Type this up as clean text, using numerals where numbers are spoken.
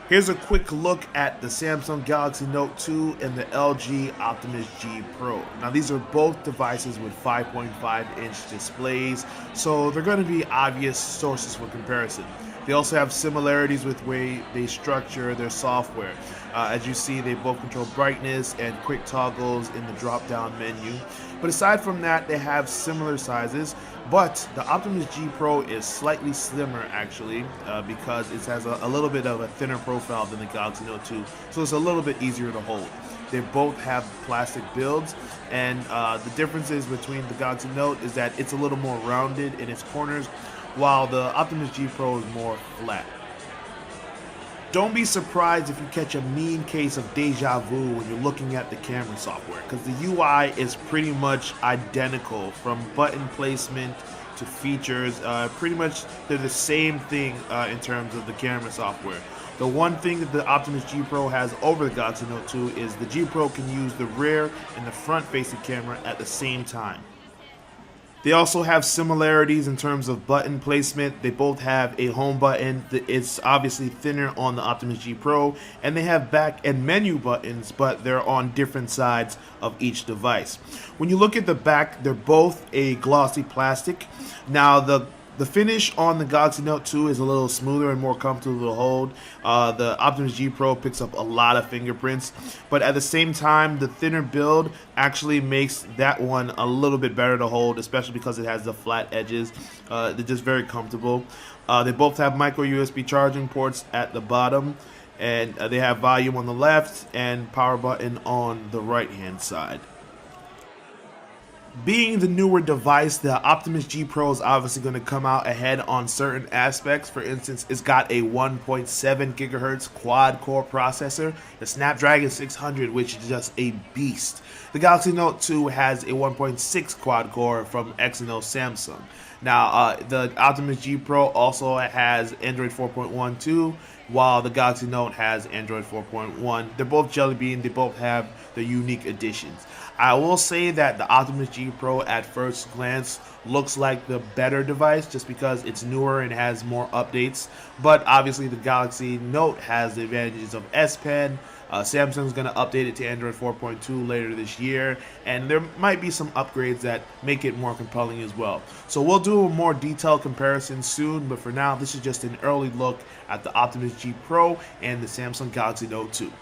Here's a quick look at the Samsung Galaxy Note 2 and the LG Optimus G Pro. Now these are both devices with 5.5-inch displays, so they're going to be obvious sources for comparison. They also have similarities with the way they structure their software. As you see, they both control brightness and quick toggles in the drop-down menu. But aside from that, they have similar sizes, but the Optimus G Pro is slightly slimmer actually, because it has a little bit of a thinner profile than the Galaxy Note 2, so it's a little bit easier to hold. They both have plastic builds, and the differences between the Galaxy Note is that it's a little more rounded in its corners, while the Optimus G Pro is more flat. Don't be surprised if you catch a mean case of deja vu when you're looking at the camera software, because the UI is pretty much identical from button placement to features. Pretty much they're the same thing in terms of the camera software. The one thing that the Optimus G Pro has over the Galaxy Note 2 is the G Pro can use the rear and the front facing camera at the same time. They also have similarities in terms of button placement. They both have a home button. It's obviously thinner on the Optimus G Pro, and they have back and menu buttons, but they're on different sides of each device. When you look at the back, they're both a glossy plastic. Now the finish on the Galaxy Note 2 is a little smoother and more comfortable to hold. The Optimus G Pro picks up a lot of fingerprints, but at the same time, the thinner build actually makes that one a little bit better to hold, especially because it has the flat edges. They're just very comfortable. They both have micro USB charging ports at the bottom, and they have volume on the left and power button on the right hand side. Being the newer device, the Optimus G Pro is obviously going to come out ahead on certain aspects. For instance, it's got a 1.7 gigahertz quad-core processor, the Snapdragon 600, which is just a beast. The Galaxy Note 2 has a 1.6 quad-core from Exynos Samsung. Now, the Optimus G Pro also has Android 4.12, while the Galaxy Note has Android 4.1. They're both Jelly Bean. They both have their unique additions. I will say that the Optimus G Pro at first glance looks like the better device just because it's newer and has more updates, but obviously the Galaxy Note has the advantages of S Pen. Samsung's going to update it to Android 4.2 later this year, and there might be some upgrades that make it more compelling as well. So we'll do a more detailed comparison soon, but for now, this is just an early look at the Optimus G Pro and the Samsung Galaxy Note 2.